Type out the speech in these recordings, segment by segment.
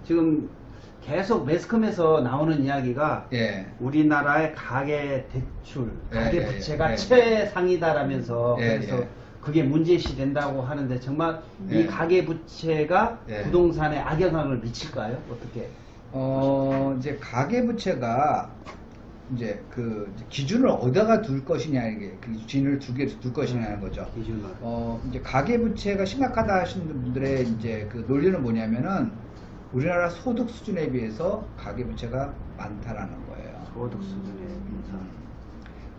지금 계속 매스컴에서 나오는 이야기가 예. 우리나라의 가계 대출, 가계 예, 부채가 예, 최상이다라면서 예, 그래서 예. 그게 문제시 된다고 하는데 정말 예. 이 가계 부채가 예. 부동산에 악영향을 미칠까요? 어떻게? 이제 가계부채가 이제 그 기준을 어디다가 둘 것이냐, 이게 그 기준을 두 개 둘 것이냐는 거죠. 기준을. 이제 가계부채가 심각하다 하시는 분들의 이제 그 논리는 뭐냐면은 우리나라 소득 수준에 비해서 가계부채가 많다라는 거예요. 소득 수준의 인상.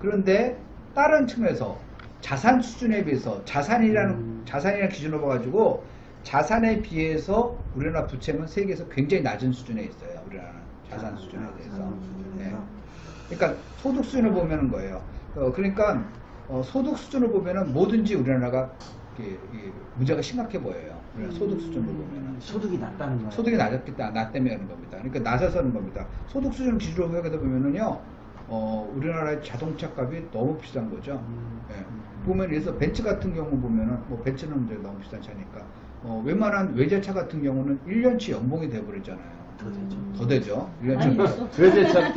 그런데 다른 측면에서 자산 수준에 비해서 자산이라는 기준으로 봐가지고 자산에 비해서 우리나라 부채는 세계에서 굉장히 낮은 수준에 있어요. 우리나라 자산 수준에 대해서. 네. 그러니까 소득 수준을 보면은 거예요. 그러니까 소득 수준을 보면은 뭐든지 우리나라가 문제가 심각해 보여요. 우리나라 소득 수준을 보면은. 소득이 낮다는 거예요. 소득이 낮다면 하는 겁니다. 그러니까 낮아서는 겁니다. 소득 수준을 기준으로 해서 보면은요, 우리나라의 자동차 값이 너무 비싼 거죠. 예. 보면 그래서 벤츠 같은 경우 보면은 뭐 벤츠는 이제 너무 비싼 차니까 웬만한 외제차 같은 경우는 1년치 연봉이 돼버렸잖아요. 더 되죠. 1년치. 외제차.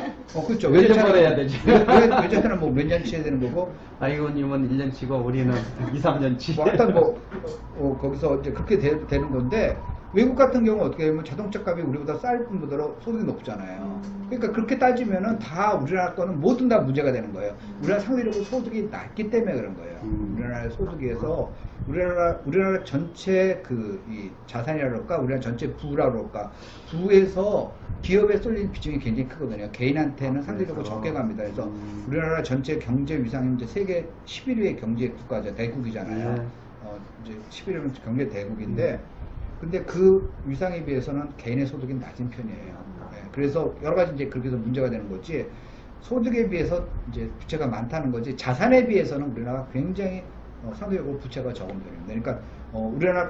그렇죠. 외제차를 해야 되지. 외제차는 뭐 몇 년치 해야 되는 거고. 아이고님은 1년치고 우리는 2, 3년치. 뭐 일단 거기서 이제 그렇게 되는 건데, 외국 같은 경우 어떻게 되면 자동차 값이 우리보다 쌀 뿐더러 소득이 높잖아요. 그러니까 그렇게 따지면은 다 우리나라 거는 뭐든 다 문제가 되는 거예요. 우리나라 상대적으로 소득이 낮기 때문에 그런 거예요. 우리나라의 소득에서 우리나라 전체 이 자산이라 그럴까, 우리나라 전체 부라 그럴까, 부에서 기업에 쏠린 비중이 굉장히 크거든요. 개인한테는 상대적으로 적게 갑니다. 그래서 우리나라 전체 경제 위상이 이제 세계 11위의 경제 국가죠. 대국이잖아요. 네. 이제 11위는 경제 대국인데, 근데 그 위상에 비해서는 개인의 소득이 낮은 편이에요. 네, 그래서 여러 가지 이제 그렇게 해서 문제가 되는 거지, 소득에 비해서 이제 부채가 많다는 거지, 자산에 비해서는 우리나라가 굉장히 상대적으로 부채가 적은 편입니다. 그러니까 우리나라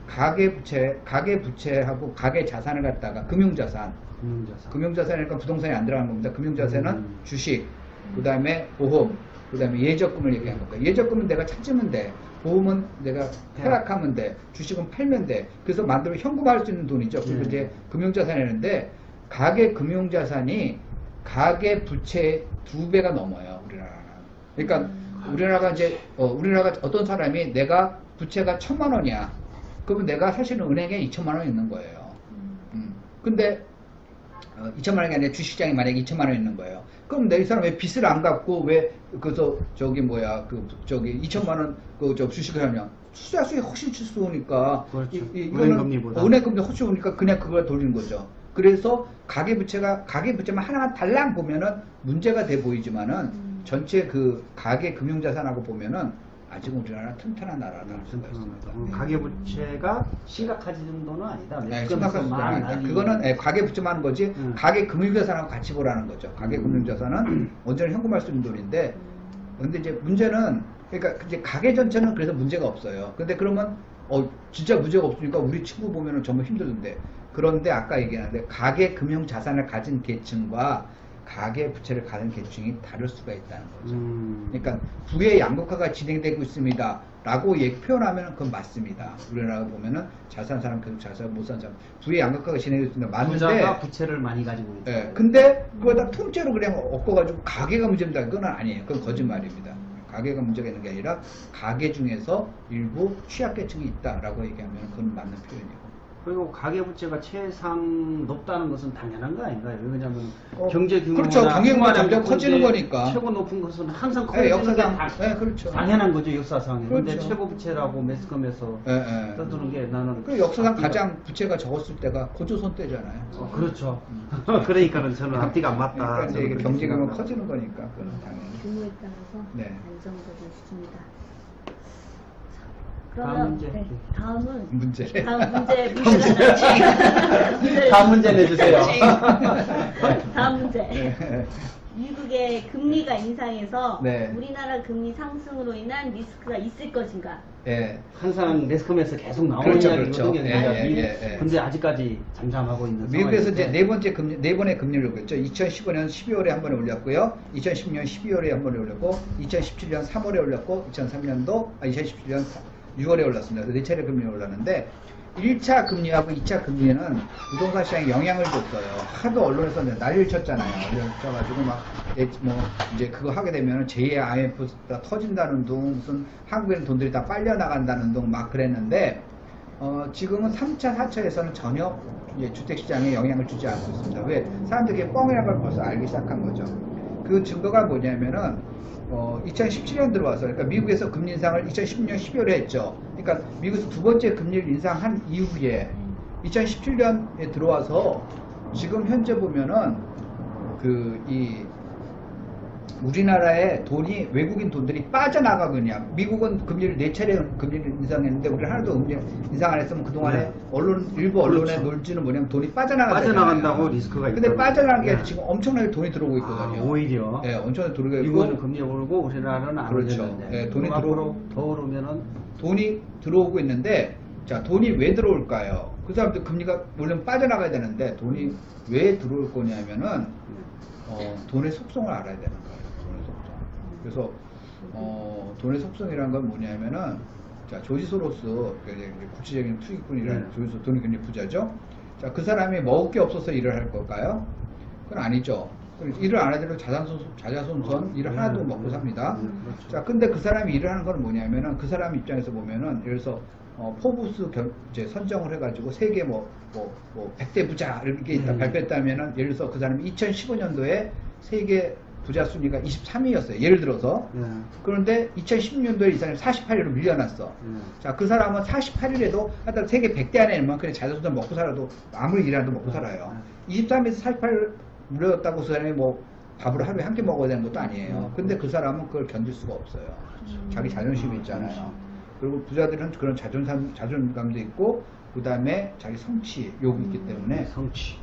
가계부채하고 가계자산을 갖다가 금융자산이니까 부동산이 안 들어가는 겁니다. 금융자산은 주식, 그 다음에 보험, 그 다음에 예적금을 얘기한 겁니다. 예적금은 내가 찾으면 돼. 보험은 내가 해약하면 돼. 주식은 팔면 돼. 그래서 만들어 현금화할 수 있는 돈이죠. 그리고 이제 금융자산이라는데, 가계 금융자산이 가계 부채의 2배가 넘어요. 우리나라는. 그러니까 우리나라가 이제 우리나라가 어떤 사람이 내가 부채가 1,000만 원이야. 그러면 내가 사실은 은행에 2천만 원 있는 거예요. 근데 2천만 원이 아니라 주식장에 만약에 2천만 원 있는 거예요. 그럼 내 이 사람 왜 빚을 안 갚고 왜 그래서 2천만 원 주식을 하냐? 투자수익이 훨씬 좋으니까. 그렇죠. 은행금리보다. 은행금리 훨씬 좋으니까 그냥 그걸 돌리는 거죠. 그래서 가계부채만 하나만 달랑 보면은 문제가 돼 보이지만은 전체 그 가계 금융자산하고 보면은 아직은 우리나라 튼튼한 나라다 할 수가 있습니다. 가계부채가 심각하지 정도는 아니다. 네, 심각한 수준은 아니다. 그거는 가계부채만 하는 거지, 가계 금융자산하고 같이 보라는 거죠. 가계 금융자산은 언제나 현금할 수 있는 돈인데, 근데 이제 문제는, 그러니까 이제 가계 전체는 그래서 문제가 없어요. 근데 그러면 진짜 문제가 없으니까 우리 친구 보면은 정말 힘들던데. 그런데 아까 얘기했는데 가계 금융자산을 가진 계층과 가계 부채를 가진 계층이 다를 수가 있다는 거죠. 그러니까 부의 양극화가 진행되고 있습니다 라고 표현하면 그건 맞습니다. 우리나라 보면은 잘 사는 사람 계속 잘 살고 못 사는 사람, 부의 양극화가 진행되고 있습니다. 맞는데 부자가 부채를 많이 가지고 있죠. 예, 근데 그걸 다 통째로 그냥 엎어가지고 가계가 문제입니다. 그건 아니에요. 그건 거짓말입니다. 가계가 문제가 있는 게 아니라 가계 중에서 일부 취약계층이 있다라고 얘기하면 그건 맞는 표현이고. 그리고 가계부채가 최상 높다는 것은 당연한 거 아닌가요? 왜냐하면 경제 규모나 그렇죠. 경제가 점점 커지는 거니까. 최고 높은 것은 항상 네, 커지는 게 그렇죠. 당연한 거죠, 역사상에. 그렇죠. 근데 최고 부채라고 매스컴에서 떠드는 게 나는 그 역사상 가장 부채가 적었을 때가 고조선 때잖아요. 그렇죠. 그러니까는 저는 앞뒤가 안 맞다. 그러니까 이게 경제가 커지는 거니까 그건 당연히. 규모에 따라서 네. 안정적인 수준이다. 다음 문제. 네, 다음은 문제. 다음 문제 다음 문제 내주세요. 다음 문제. 네. 미국의 금리가 인상해서 네. 우리나라 금리 상승으로 인한 리스크가 있을 것인가? 예. 항상 매스컴에서 계속 나오는 그렇죠, 이야기거든요. 그렇죠. 예. 근데 아직까지 잠잠하고 있는 미국에서 이제 상황인데. 네 번의 금리를 올렸죠. 2015년 12월에 한 번에 올렸고요. 2016년 12월에 한 번에 올렸고, 2017년 3월에 올렸고, 2017년 6월에 올랐습니다. 그래서 네 차례 금리를 올랐는데, 1차 금리하고 2차 금리는 부동산 시장에 영향을 줬어요. 하도 언론에서 난리를 쳤잖아요. 난리를 쳐가지고 뭐 이제 그거 하게 되면 제2의 IMF가 터진다는 둥, 무슨 한국에는 돈들이 다 빨려 나간다는 둥 막 그랬는데 지금은 3차, 4차에서는 전혀 이제 주택시장에 영향을 주지 않고 있습니다. 왜? 사람들이 뻥이라는 걸 벌써 알기 시작한 거죠. 그 증거가 뭐냐면은 2017년 들어와서, 그러니까 미국에서 금리 인상을 2016년 12월에 했죠. 그러니까 미국에서 두 번째 금리를 인상한 이후에 2017년에 들어와서 지금 현재 보면은 우리나라에 돈이, 외국인 돈들이 빠져나가거든요. 미국은 금리를 4차례 금리를 인상했는데 우리는 하나도 금리 인상 안 했으면 그동안에 네. 일부 언론의 그렇죠. 놀지는 뭐냐면 돈이 빠져나간다고. 빠져나간다고 리스크가 있다. 근데 빠져나가는 게 네. 아니라 지금 엄청나게 돈이 들어오고 있거든요. 오히려. 네, 엄청나게 들어오고 있고. 미국은 금리 오르고 우리나라는 안 그렇죠. 오르는데. 네, 돈이 앞으로 더 오르면은 돈이 들어오고 있는데, 자, 돈이 왜 들어올까요? 그 사람들 금리가 물론 빠져나가야 되는데 돈이 왜 들어올 거냐면은 돈의 속성을 알아야 되는 거예요. 돈의 속성. 그래서 돈의 속성이란 건 뭐냐면은, 자, 조지 소로스, 국제적인 투기꾼이라는 조지 소로스, 돈이 굉장히 부자죠. 자, 그 사람이 먹을 게 없어서 일을 할 걸까요? 그건 아니죠. 일을 안 하더라도 자자손손 일을 하나도 먹고 삽니다. 그렇죠. 자, 근데 그 사람이 일을 하는 건 뭐냐면은, 그 사람 입장에서 보면은, 예를 들어서 포브스 이제 선정을 해가지고 세계 100대 부자 이렇게 있다 발표했다면은, 예를 들어서 그 사람이 2015년도에 세계 부자 순위가 23위였어요. 예를 들어서. 그런데 2016년도에 이 사람이 48위로 밀려났어. 자, 그 사람은 48위에도 하여튼 세계 100대 안에 있는 만큼 자자손손 먹고 살아도 아무리 일해도 먹고 살아요. 23위에서 48위로 밀려났다고 그 사람이 뭐 밥을 하루에 한 끼 먹어야 되는 것도 아니에요. 근데 그 사람은 그걸 견딜 수가 없어요. 자기 자존심이 있잖아요. 그리고 부자들은 그런 자존감도 있고, 그 다음에 자기 성취 욕이 있기 때문에, 성취.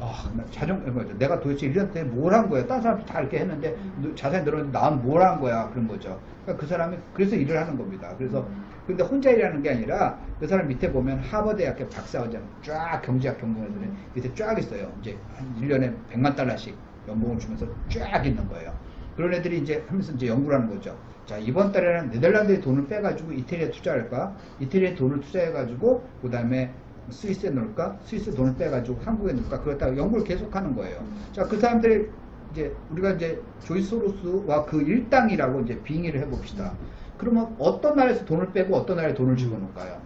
내가 도대체 1년 동안 뭘 한 거야? 다른 사람도 다 이렇게 했는데, 자세히 늘었는데, 나는 뭘 한 거야? 그런 거죠. 그러니까 그 사람이, 그래서 일을 하는 겁니다. 그래서, 근데 혼자 일하는 게 아니라, 그 사람 밑에 보면 하버드대학교 박사과정, 쫙 경제학 경공에서는 밑에 쫙 있어요. 이제 한 1년에 100만 달러씩 연봉을 주면서 쫙 있는 거예요. 그런 애들이 이제 하면서 이제 연구를 하는 거죠. 자, 이번 달에는 네덜란드에 돈을 빼가지고 이태리에 투자할까? 이태리에 돈을 투자해가지고, 그 다음에 스위스에 넣을까? 스위스 돈을 빼가지고 한국에 넣을까? 그렇다고 연구를 계속하는 거예요. 자, 그 사람들이 이제 우리가 이제 조지 소로스와 그 일당이라고 이제 빙의를 해봅시다. 그러면 어떤 나라에서 돈을 빼고 어떤 나라에 돈을 집어넣을까요?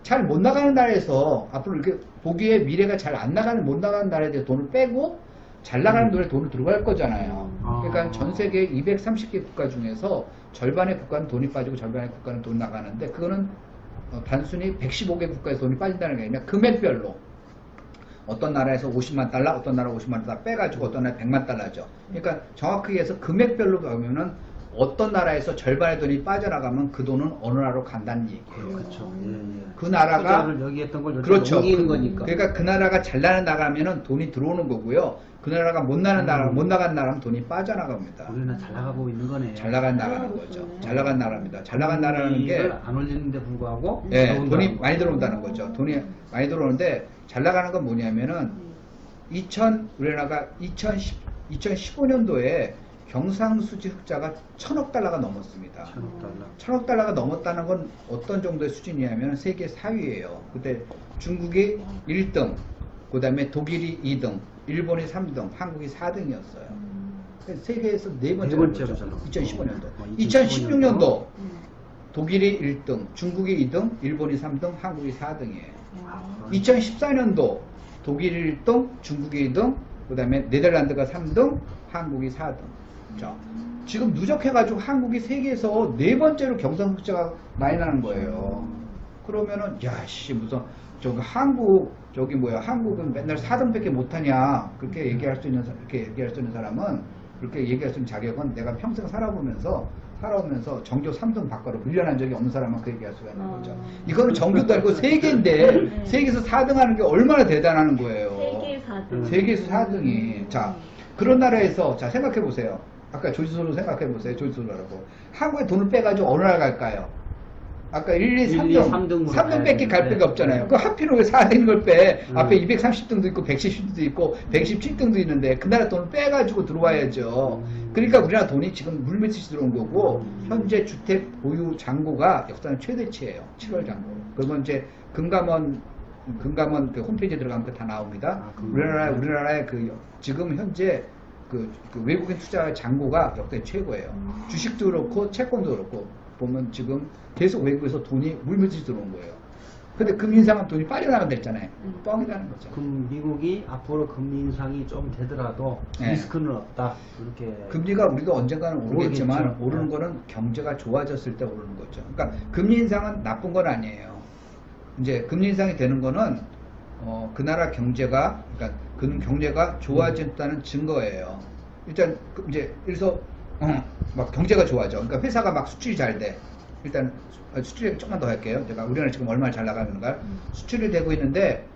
잘 못 나가는 나라에서 앞으로 이렇게 보기에 미래가 잘 안 나가는, 못 나가는 나라에 대해 돈을 빼고 잘 나가는 나라에 돈을 들어갈 거잖아요. 그러니까 전 세계 230개 국가 중에서 절반의 국가는 돈이 빠지고 절반의 국가는 돈 나가는데, 그거는 단순히 115개 국가에서 돈이 빠진다는 게 아니라 금액별로 어떤 나라에서 50만 달러, 어떤 나라 50만 달러 빼가지고 어떤 나라 100만 달러죠. 그러니까 정확하게 해서 금액별로 보면은 어떤 나라에서 절반의 돈이 빠져나가면 그 돈은 어느 나라로 간다는 얘기예요. 그렇죠. 그 나라가 투자를 여기 했던 걸 그렇죠. 옮기는 거니까. 그러니까 그 나라가 잘 나가는 나라면은 돈이 들어오는 거고요. 그 나라가 못 나가는 나라, 못 나간 나라면 돈이 빠져나갑니다. 우리는 잘 나가고 있는 거네. 잘 나간 나라는 거죠. 잘 나간 나라입니다. 잘 나간 나라는 게 안 올리는데 불구하고 돈이 많이 들어온다는 거죠. 돈이 많이 들어오는데, 잘 나가는 건 뭐냐면은 우리나라가 2015년도에 경상수지 흑자가 1000억 달러가 넘었습니다. 1000억 달러. 1000억 달러가 넘었다는 건 어떤 정도의 수준이냐면 세계 4위예요. 그때 중국이 1등, 그 다음에 독일이 2등, 일본이 3등, 한국이 4등이었어요. 세계에서 네 번째로 잘 나갔죠. 2015년도. 2016년도 독일이 1등, 중국이 2등, 일본이 3등, 한국이 4등이에요. 2014년도 독일이 1등, 중국이 2등, 그 다음에 네덜란드가 3등, 한국이 4등. 자, 지금 누적해가지고 한국이 세계에서 네 번째로 경상흑자가 많이 나는 거예요. 그러면은, 무슨, 한국은 맨날 4등밖에 못하냐. 그렇게 얘기할 수 있는 사람은, 그렇게 얘기할 수 있는 자격은 내가 평생 살아오면서 정교 3등 밖으로 밀려난 적이 없는 사람만 그 얘기할 수가 있는 거죠. 이거는 정교도 아니고 세계인데, 세계에서 4등 하는 게 얼마나 대단한 거예요. 세계 4등. 세계에서 4등이. 자, 그런 나라에서, 자, 생각해 보세요. 아까 조지소로 생각해 보세요. 조지소라고. 한국에 돈을 빼가지고 어느 나라 갈까요? 아까 1, 2, 3등, 3등 뺏기 갈 데가 없잖아요. 그 하필 왜 4등인 걸 빼? 앞에 230등도 있고, 110등도 있고, 117등도 있는데, 그 나라 돈을 빼가지고 들어와야죠. 그러니까 우리나라 돈이 지금 물밀듯이 들어온 거고, 현재 주택 보유 잔고가 역사상 최대치예요. 7월 잔고. 그건 이제 금감원 금감원 그 홈페이지에 들어가면 다 나옵니다. 우리나라의 그 지금 현재 그 외국인 투자 잔고가 역대 최고예요. 주식도 그렇고 채권도 그렇고 보면 지금 계속 외국에서 돈이 물밀듯이 들어온 거예요. 근데 금리 인상은 돈이 빨리 나간다 했잖아요. 뻥이라는 거죠. 그럼 미국이 앞으로 금리 인상이 좀 되더라도 네. 리스크는 없다. 이렇게 금리가 우리가 언젠가는 오르겠지만 오르겠죠. 오르는 네. 거는 경제가 좋아졌을 때 오르는 거죠. 그러니까 금리 인상은 나쁜 건 아니에요. 이제 금리 인상이 되는 거는 그 나라 경제가 그러니까 그 경제가 좋아졌다는 증거예요. 일단 이제 그래서 막 경제가 좋아져. 그러니까 회사가 막 수출이 잘 돼. 일단 수출이 조금만 더 할게요. 제가 우리나라 지금 얼마나 잘 나가는가. 수출이 되고 있는데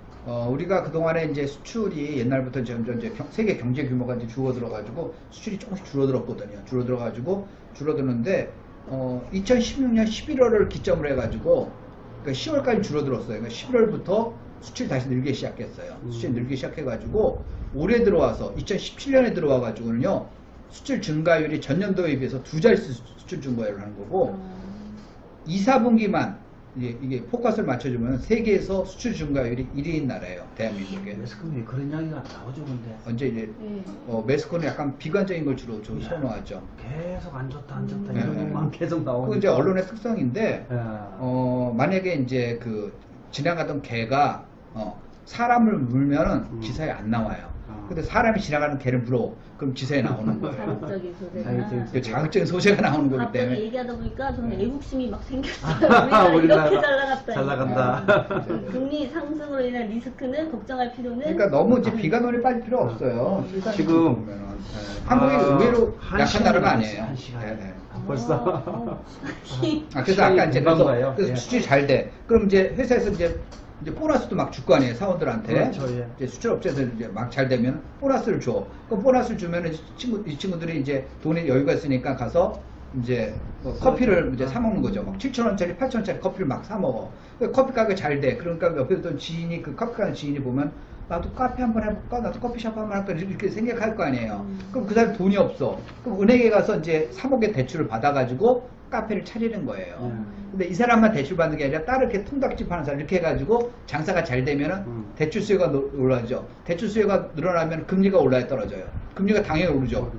우리가 그 동안에 이제 수출이 옛날부터 점점 이제 세계 경제 규모가 이제 줄어들어가지고 수출이 조금씩 줄어들었거든요. 줄어드는데 2016년 11월을 기점으로 해가지고 그러니까 10월까지 줄어들었어요. 그러니까 11월부터 수출이 다시 늘기 시작했어요. 수출이 늘기 시작해가지고 올해 들어와서 2017년에 들어와가지고는요 수출 증가율이 전년도에 비해서 2자릿수 수출 증가율을 하는 거고 2, 4분기만 이게 포커스를 맞춰주면 세계에서 수출 증가율이 1위인 나라예요. 대한민국에. 매스컴이 그런 이야기가 나오죠, 근데 언제 이제 매스컴은 약간 비관적인 걸 주로 좀 선호하죠. 계속 안 좋다, 안 좋다 네. 이런 것만 계속 나오고. 그건 이제 언론의 특성인데 네. 만약에 이제 그 지나가던 개가 사람을 물면은 기사에 안 나와요. 근데 사람이 지나가는 개를 물어. 그럼 기사에 나오는 거예요. 자극적인 소재가. 그 자극적인 소재가 나오는 거기 갑자기 때문에. 얘기하다 보니까 저는 애국심이 막 생겼어요. 우리나라 이렇게 잘 나갔다. 잘 나간다. 금리 상승으로 인한 리스크는 걱정할 필요는. 그러니까 너무 이제 비관론에 빠질 필요 없어요. 지금 보면은. 한국이 의외로 한 약한 시간이 나라가 남았어요, 아니에요. 한 시간. 네. 벌써. 그래서 아까 이제 금방 그래서 가요. 예. 수출이 잘 돼. 그럼 이제 회사에서 이제 보너스도 막 줄 거 아니에요, 사원들한테. 그렇죠, 예. 이제 수출업체에서 이제 막 잘 되면 보너스를 줘. 그럼 보너스를 주면은 이 친구들이 이제 돈에 여유가 있으니까 가서 이제 커피를 이제 사 먹는 거죠. 막 7,000원짜리, 8,000원짜리 커피를 막 사 먹어. 커피 가게 잘 돼. 그러니까 옆에 있던 지인이 그 커피 가는 지인이 보면 나도 카페 한번 해볼까? 나도 커피숍 한번 할까? 이렇게 생각할 거 아니에요. 그럼 그 사람 돈이 없어. 그럼 은행에 가서 이제 3억의 대출을 받아가지고 카페를 차리는 거예요. 근데 이 사람만 대출 받는 게 아니라 다른 이렇게 통닭집 하는 사람 이렇게 해가지고 장사가 잘 되면은 대출 수요가 올라가죠. 대출 수요가 늘어나면 금리가 올라야 떨어져요. 금리가 당연히 오르죠.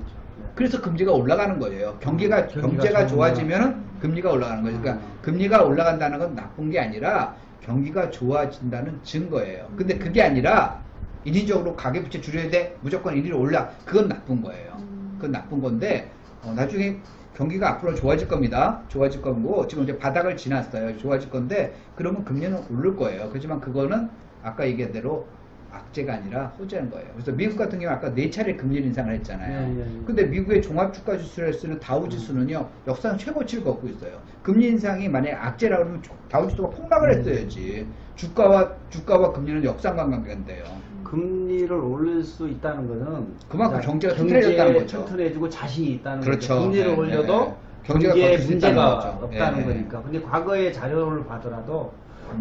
그래서 금리가 올라가는 거예요. 경제가 좋아지면은 금리가 올라가는 거죠. 그러니까 금리가 올라간다는 건 나쁜 게 아니라 경기가 좋아진다는 증거예요. 근데 그게 아니라 인위적으로 가계부채 줄여야 돼. 무조건 인위로 올라. 그건 나쁜 거예요. 그건 나쁜 건데 나중에 경기가 앞으로 좋아질 겁니다. 좋아질 거고 지금 이제 바닥을 지났어요. 좋아질 건데 그러면 금리는 오를 거예요. 그렇지만 그거는 아까 얘기한 대로 악재가 아니라 호재인 거예요. 그래서 미국 같은 경우 아까 4차례 금리 인상을 했잖아요. 근데 미국의 종합주가 지수를 쓰는 다우 지수는요 역사상 최고치를 걷고 있어요. 금리 인상이 만약에 악재라고 하면 다우 지수가 폭락을 했어야지. 주가와 금리는 역상관관계인데요. 금리를 올릴 수 있다는 것은 그만큼 경제가 튼튼해졌다는 거죠. 튼튼해지고 자신이 있다는 그렇죠. 거죠. 금리를 네, 올려도 네. 경제가 경제에 버틸 수 있다는 문제가 거죠. 없다는 네, 네. 거니까. 근데 과거의 자료를 봐더라도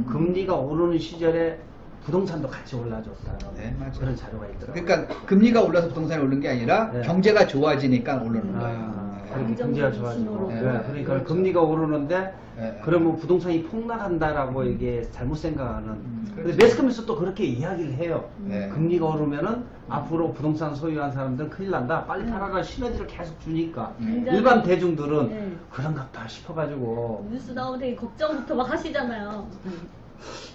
금리가 오르는 시절에 부동산도 같이 올라줬다는 네, 맞아요. 그런 자료가 있더라고요. 그러니까 금리가 올라서 부동산이 오르는 게 아니라 네. 경제가 좋아지니까 오르는 거예요. 그렇게 경제가 좋아지고. 네, 그러니까 그렇죠. 금리가 오르는데 네. 그러면 부동산이 폭락한다라고 이게 잘못 생각하는. 근데 그렇죠. 매스컴에서 또 그렇게 이야기를 해요. 네. 금리가 오르면은 앞으로 부동산 소유한 사람들은 큰일 난다. 빨리 팔아라 시너지를 계속 주니까. 일반 대중들은 네. 그런갑다 싶어가지고. 뉴스 나오면 되게 걱정부터 막 하시잖아요.